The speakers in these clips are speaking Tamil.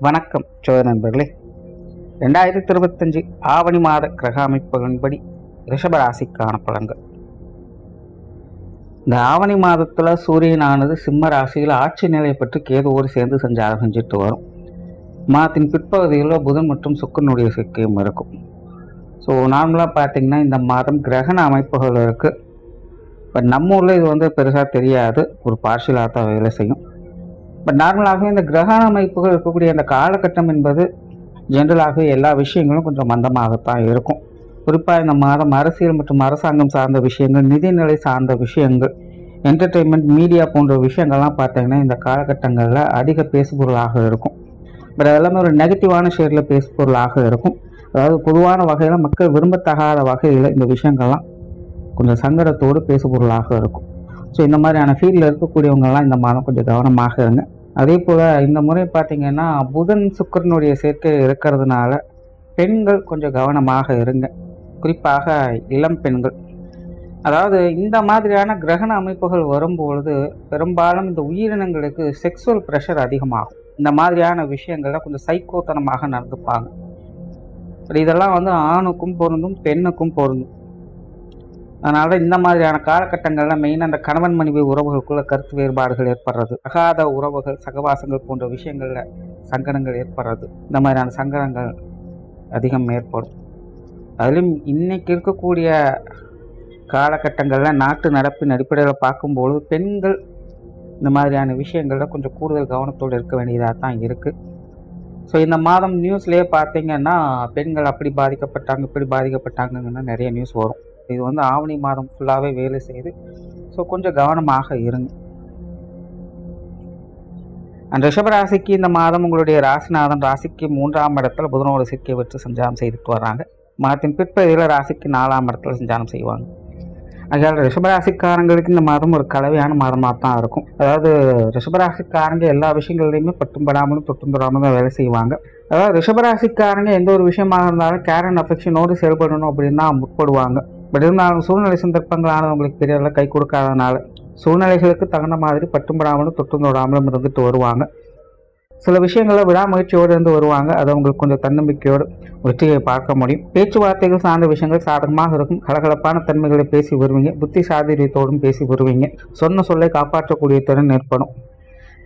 வணக்கம் சோழ நண்பர்களே. 2025 ஆவணி மாத கிரக அமைப்புகளின்படி ரிஷபராசிக்கான பலன்கள். இந்த ஆவணி மாதத்தில் சூரியனானது சிம்ம ராசியில் ஆட்சி நிலை பெற்று கேதுவோடு சேர்ந்து சஞ்சாரம் செஞ்சுட்டு வரும். மாதத்தின் பிற்பகுதியில் புதன் மற்றும் சுக்கிரனுடைய சேர்க்கையும் இருக்கும். ஸோ நார்மலாக பார்த்தீங்கன்னா இந்த மாதம் கிரகண அமைப்புகள் இருக்குது. பட் நம்ம ஊரில் இது பெருசாக தெரியாது, ஒரு பார்ஷியலாக தான் வேலை செய்யும். பட் நார்மலாகவே இந்த கிரகண அமைப்புகள் இருக்கக்கூடிய அந்த காலகட்டம் என்பது ஜென்ரலாகவே எல்லா விஷயங்களும் கொஞ்சம் மந்தமாகத்தான் இருக்கும். குறிப்பாக இந்த மாதம் அரசியல் மற்றும் அரசாங்கம் சார்ந்த விஷயங்கள், நிதிநிலை சார்ந்த விஷயங்கள், என்டர்டெயின்மெண்ட், மீடியா போன்ற விஷயங்கள்லாம் பார்த்தீங்கன்னா இந்த காலகட்டங்களில் அதிக பேசுபொருளாக இருக்கும். பட் அதெல்லாமே ஒரு நெகட்டிவான ஷேடில் பேசுபொருளாக இருக்கும். அதாவது பொதுவான வகையில் மக்கள் விரும்பத்தகாத வகையில் இந்த விஷயங்கள்லாம் கொஞ்சம் சங்கடத்தோடு பேசுபொருளாக இருக்கும். ஸோ இந்த மாதிரியான ஃபீல்டில் இருக்கக்கூடியவங்கெல்லாம் இந்த மாதம் கொஞ்சம் கவனமாக இருங்க. அதே போல் இந்த முறை பார்த்திங்கன்னா புதன் சுக்கிரனுடைய சேர்க்கை இருக்கிறதுனால பெண்கள் கொஞ்சம் கவனமாக இருங்க. குறிப்பாக இளம் பெண்கள். அதாவது இந்த மாதிரியான கிரகண அமைப்புகள் வரும்பொழுது பெரும்பாலும் இந்த உயிரினங்களுக்கு செக்ஸுவல் ப்ரெஷர் அதிகமாகும். இந்த மாதிரியான விஷயங்களில் கொஞ்சம் சைக்கோத்தனமாக நடந்துப்பாங்க. இதெல்லாம் ஆணுக்கும் பொருந்தும், பெண்ணுக்கும் பொருந்தும். அதனால இந்த மாதிரியான காலகட்டங்களில் மெயினாக அந்த கணவன் மனைவி உறவுகளுக்குள்ள கருத்து வேறுபாடுகள் ஏற்படுறது, அகாத உறவுகள், சகவாசங்கள் போன்ற விஷயங்களில் சங்கடங்கள் ஏற்படுறது, இந்த மாதிரியான சங்கடங்கள் அதிகம் ஏற்படும். அதிலும் இன்னைக்கு இருக்கக்கூடிய காலகட்டங்களில் நாட்டு நடப்பின் அடிப்படையில் பார்க்கும்போது பெண்கள் இந்த மாதிரியான விஷயங்களில் கொஞ்சம் கூடுதல் கவனத்தோடு இருக்க வேண்டியதாக தான் இருக்குது. ஸோ இந்த மாதம் நியூஸ்லேயே பார்த்தீங்கன்னா பெண்கள் அப்படி பாதிக்கப்பட்டாங்க, இப்படி பாதிக்கப்பட்டாங்கன்னு நிறைய நியூஸ் வரும். இது ஆவணி மாதம் ஃபுல்லாகவே வேலை செய்யுது. ஸோ கொஞ்சம் கவனமாக இருங்க. அந்த ரிஷபராசிக்கு இந்த மாதம் உங்களுடைய ராசிநாதன் ராசிக்கு 3ஆம் இடத்துல புதனோட சேர்க்கை வச்சு சஞ்சாரம் செய்துட்டு வர்றாங்க. மாதத்தின் பிற்பகுதியில் ராசிக்கு 4ஆம் இடத்துல சஞ்சாரம் செய்வாங்க. அதனால் ரிஷபராசிக்காரங்களுக்கு இந்த மாதம் ஒரு கலவையான மாதமாக தான் இருக்கும். அதாவது ரிஷபராசிக்காரங்க எல்லா விஷயங்கள்லையுமே பட்டும் படாமலும் தொட்டும் படாமலும் தான் வேலை செய்வாங்க. அதாவது ரிஷபராசிக்காரங்க எந்த ஒரு விஷயமாக இருந்தாலும் கேர் அண்ட் அஃபெக்ஷனோடு செயல்படணும் அப்படின்னு தான் முற்படுவாங்க. பட் இருந்தாலும் சூழ்நிலை சந்தர்ப்பங்களானது உங்களுக்கு பெரிய அளவில் கை கொடுக்காதனால சூழ்நிலைகளுக்கு தகுந்த மாதிரி பட்டும் படாமலும் தொட்டும் தொடாமலும் இருந்துட்டு வருவாங்க. சில விஷயங்களில் விடாமுயற்சியோடு இருந்து வருவாங்க. அது அவங்களுக்கு கொஞ்சம் தன்னம்பிக்கையோடு வெற்றியை பார்க்க முடியும். பேச்சுவார்த்தைகள் சார்ந்த விஷயங்கள் சாதகமாக இருக்கும். கலகலப்பான தன்மைகளை பேசி வருவீங்க. புத்தி சாதுரியத்தோடும் பேசி வருவீங்க. சொன்ன சொல்லை காப்பாற்றக்கூடிய திறன் ஏற்படும்.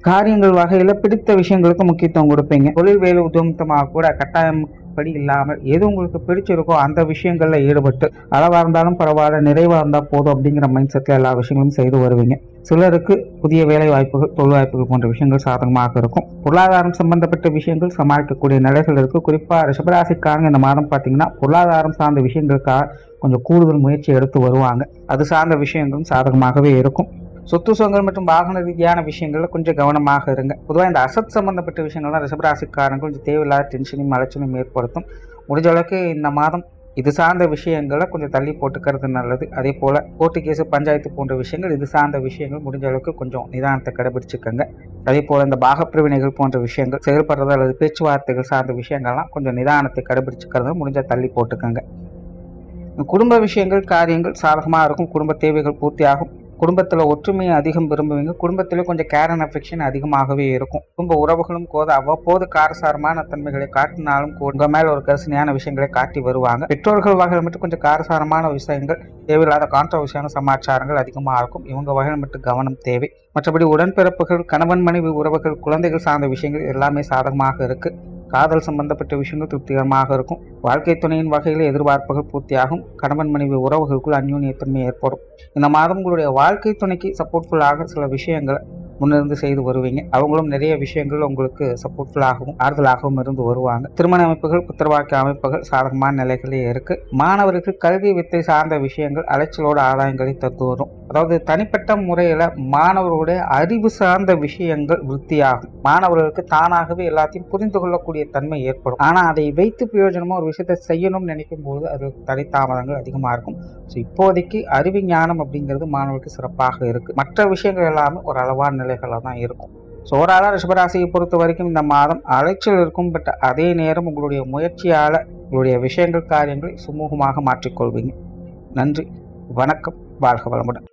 காரியங்கள் வகையில் பிடித்த விஷயங்களுக்கு முக்கியத்துவம் கொடுப்பீங்க. தொழில் வேலை உத்தியோகமாக கூட கட்டாயம் படி இல்லாமல் எது உங்களுக்கு பிடிச்சிருக்கோ அந்த விஷயங்களில் ஈடுபட்டு அளவாக இருந்தாலும் பரவாயில்ல, நிறைவாக இருந்தால் போதும் அப்படிங்கிற மைண்ட் செட்டில் எல்லா விஷயங்களும் செய்து வருவீங்க. சிலருக்கு புதிய வேலை வாய்ப்புகள், தொழில் வாய்ப்புகள் போன்ற விஷயங்கள் சாதகமாக இருக்கும். பொருளாதாரம் சம்பந்தப்பட்ட விஷயங்கள் சமாளிக்கக்கூடிய நிலைகள் இருக்குது. குறிப்பாக ரிஷபராசிக்காரங்க இந்த மாதம் பார்த்தீங்கன்னா பொருளாதாரம் சார்ந்த விஷயங்களுக்காக கொஞ்சம் கூடுதல் முயற்சி எடுத்து வருவாங்க. அது சார்ந்த விஷயங்களும் சாதகமாகவே இருக்கும். சொத்து சுகங்கள் மற்றும் வாகன ரீதியான விஷயங்கள்ல கொஞ்சம் கவனமாக இருங்க. பொதுவாக இந்த அசட் சம்பந்தப்பட்ட விஷயங்கள்லாம் ரிஷபராசிக்காரங்க கொஞ்சம் தேவையில்லாத டென்ஷனையும் அலைச்சலையும் ஏற்படுத்தும். முடிஞ்ச அளவுக்கு இந்த மாதம் இது சார்ந்த விஷயங்களை கொஞ்சம் தள்ளி போட்டுக்கிறது நல்லது. அதே போல் கோர்ட்டு கேஸு, பஞ்சாயத்து போன்ற விஷயங்கள், இது சார்ந்த விஷயங்கள் முடிஞ்ச அளவுக்கு கொஞ்சம் நிதானத்தை கடைபிடிச்சுக்கோங்க. அதே போல் இந்த பாகப்பிரிவினைகள் போன்ற விஷயங்கள் செயல்படுறது அல்லது பேச்சுவார்த்தைகள் சார்ந்த விஷயங்கள்லாம் கொஞ்சம் நிதானத்தை கடைபிடிச்சுக்கிறது முடிஞ்ச தள்ளி போட்டுக்கோங்க. குடும்ப விஷயங்கள், காரியங்கள் சாதகமாக இருக்கும். குடும்ப தேவைகள் பூர்த்தியாகும். குடும்பத்தில் ஒற்றுமையை அதிகம் விரும்புவீங்க. குடும்பத்திலே கொஞ்சம் கேர் அண்ட் அஃபெக்ஷன் அதிகமாகவே இருக்கும். குடும்ப உறவுகளும் அவ்வப்போது காரசாரமான தன்மைகளை காட்டினாலும் உங்கள் மேலே ஒரு கரிசனையான விஷயங்களை காட்டி வருவாங்க. பெற்றோர்கள் வகையில் மட்டும் கொஞ்சம் காரசாரமான விஷயங்கள், தேவையில்லாத கான்ட்ரவர்சியான சமாச்சாரங்கள் அதிகமாக இருக்கும். இவங்க வகையில் மட்டும் கவனம் தேவை. மற்றபடி உடன்பிறப்புகள், கணவன் மனைவி உறவுகள், குழந்தைகள் சார்ந்த விஷயங்கள் எல்லாமே சாதகமாக இருக்கு. காதல் சம்பந்தப்பட்ட விஷயங்கள் திருப்திகரமாக இருக்கும். வாழ்க்கை துணையின் வகையில் எதிர்பார்ப்புகள் பூர்த்தியாகும். கணவன் மனைவி உறவுகளுக்குள் அந்யோன்யத்தன்மை ஏற்படும். இந்த மாதம் உங்களுடைய வாழ்க்கை துணைக்கு சப்போர்ட்ஃபுல்லாக சில விஷயங்களை முன்னிருந்து செய்து வருவீங்க. அவங்களும் நிறைய விஷயங்கள் உங்களுக்கு சப்போர்ட்ஃபுல்லாகவும் ஆறுதலாகவும் இருந்து வருவாங்க. திருமண அமைப்புகள், புத்திரவாக்கிய அமைப்புகள் சாதகமான நிலைகளே இருக்கு. மாணவர்கள் கல்வி வித்தை சார்ந்த விஷயங்கள் அலைச்சலோட ஆதாயங்களை தந்து வரும். அதாவது தனிப்பட்ட முறையில் மாணவர்களுடைய அறிவு சார்ந்த விஷயங்கள் விருத்தியாகும். மாணவர்களுக்கு தானாகவே எல்லாத்தையும் புரிந்து கொள்ளக்கூடிய தன்மை ஏற்படும். ஆனால் அதை வைத்து பிரயோஜனமாக ஒரு விஷயத்தை செய்யணும்னு நினைக்கும் போது அதற்கு தடை தாமதங்கள் அதிகமாக இருக்கும். ஸோ இப்போதைக்கு அறிவு ஞானம் அப்படிங்கிறது மாணவர்களுக்கு சிறப்பாக இருக்கு. மற்ற விஷயங்கள் எல்லாமே ஒரு அளவான நிலைகளாக தான் இருக்கும். ஸோ ஓவராலாக ரிஷபராசியை பொறுத்த வரைக்கும் இந்த மாதம் அலைச்சல் இருக்கும். பட் அதே நேரம் உங்களுடைய முயற்சியால் உங்களுடைய விஷயங்கள், காரியங்களை சுமூகமாக மாற்றிக்கொள்வீங்க. நன்றி, வணக்கம், வாழ்க வளமுடன்.